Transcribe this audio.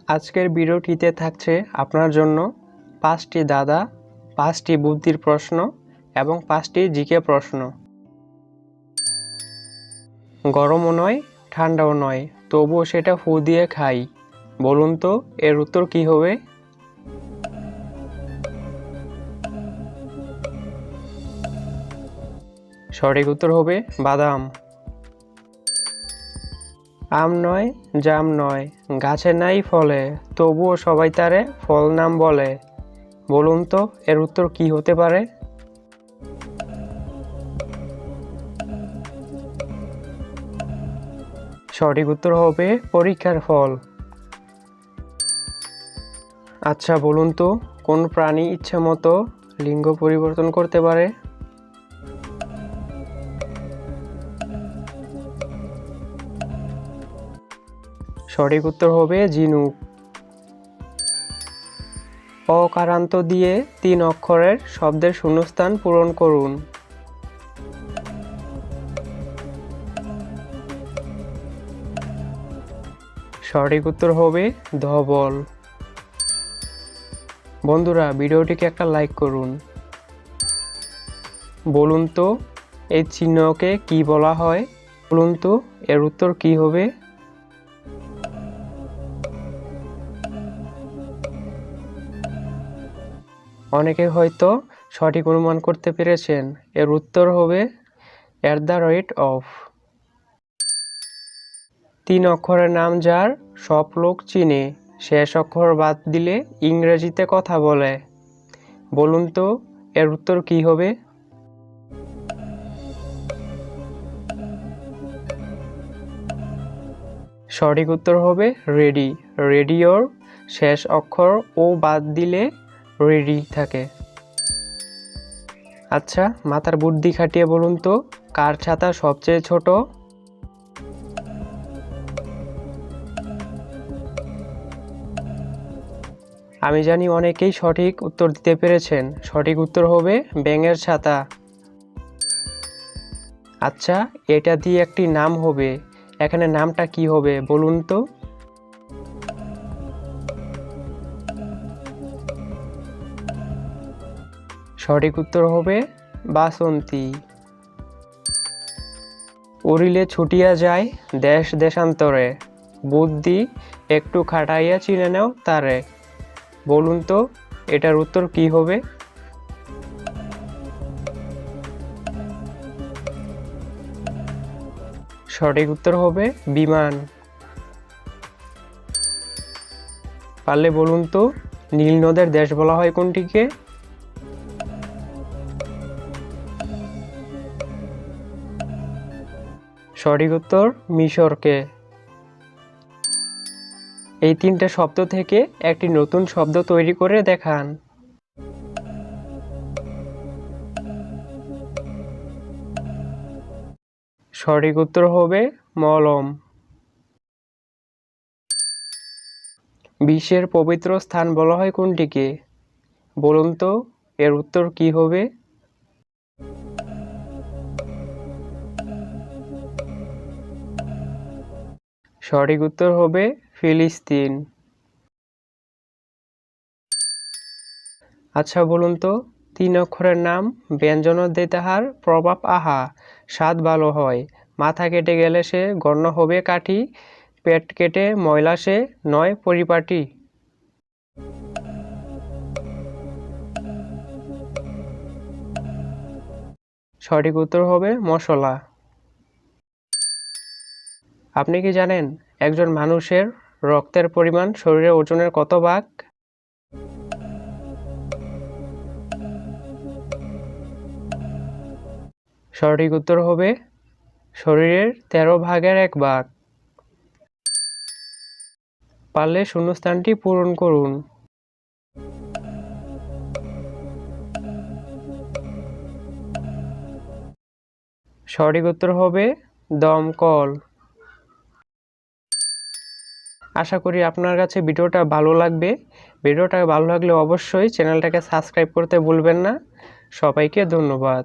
আজকের ভিডিওটিতে থাকছে আপনার জন্য 5টি ধাঁধা, 5টি বুদ্ধির প্রশ্ন এবং 5টি জিকে প্রশ্ন। গরমও নয়, ঠান্ডাও নয়, তবুও সেটা ফু দিয়ে খাই। বলুন তো এর উত্তর কী হবে? সঠিক উত্তর হবে বাদাম। আম নয়, জাম নয়, গাছে নাই ফলে, তবুও সবাই তারে ফল নাম বলে। বলুন তো এর উত্তর কি হতে পারে? সঠিক উত্তর হবে পরীক্ষার ফল। আচ্ছা বলুন তো কোন প্রাণী ইচ্ছা মতো লিঙ্গ পরিবর্তন করতে পারে? সঠিক উত্তর হবে ঝিনুক। অকারান্ত দিয়ে 3 অক্ষরের শব্দের শূন্যস্থান পূরণ করুন। সঠিক উত্তর হবে ধবল। বন্ধুরা ভিডিওটিকে একটা লাইক করুন। বলুন তো এই চিহ্নকে কি বলা হয়? বলুন তো এর উত্তর কি হবে? অনেকে হয়তো সঠিক অনুমান করতে পেরেছেন, এর উত্তর হবে @of। 3 অক্ষরের নাম যার সব লোক চিনে, শেষ অক্ষর বাদ দিলে ইংরেজিতে কথা বলে। বলুন তো এর উত্তর কি হবে? সঠিক উত্তর হবে রেডি। রেডিওর শেষ অক্ষর ও বাদ দিলে রেডি থাকে। আচ্ছা মাথার বুদ্ধি খাটিয়ে বলুন তো কার ছাতা সবচেয়ে ছোট? আমি জানি অনেকেই সঠিক উত্তর দিতে পেরেছেন। সঠিক উত্তর হবে ব্যাঙের ছাতা। আচ্ছা এটা দিয়ে একটি নাম হবে, এখানে নামটা কি হবে বলুন তো? সঠিক উত্তর হবে বাসন্তী। উড়িলে ছুটিয়া যায় দেশ দেশান্তরে, বুদ্ধি একটু খাটাইয়া চিনে নাও তারে। বলুন তো এটার উত্তর কি হবে? সঠিক উত্তর হবে বিমান। পারলে বলুন তো নীল নদের দেশ বলা হয় কোনটিকে? সঠিক উত্তর মিশরকে। এই 3টে শব্দ থেকে একটি নতুন শব্দ তৈরি করে দেখান। সঠিক উত্তর হবে মলম। বিশ্বের পবিত্র স্থান বলা হয় কোনটিকে? বলুন তো এর উত্তর কি হবে? সঠিক উত্তর হবে ফিলিস্তিন। আচ্ছা বলুন তো 3 অক্ষরের নাম ব্যঞ্জনদে তাহার প্রভাব আহা, স্বাদ ভালো হয়, মাথা কেটে গেলে সে গণ্য হবে কাঠি, পেট কেটে ময়লা সে নয় পরিপাটি। সঠিক উত্তর হবে মশলা। আপনি কি জানেন একজন মানুষের রক্তের পরিমাণ শরীরের ওজনের কত ভাগ? সঠিক উত্তর হবে শরীরের 13 ভাগের 1 ভাগ। পারলে শূন্যস্থানটি পূরণ করুন। সঠিক উত্তর হবে দমকল। আশা করি আপনার কাছে ভিডিওটা ভালো লাগবে। ভিডিওটা ভালো লাগলে অবশ্যই চ্যানেলটাকে সাবস্ক্রাইব করতে ভুলবেন না। সবাইকে ধন্যবাদ।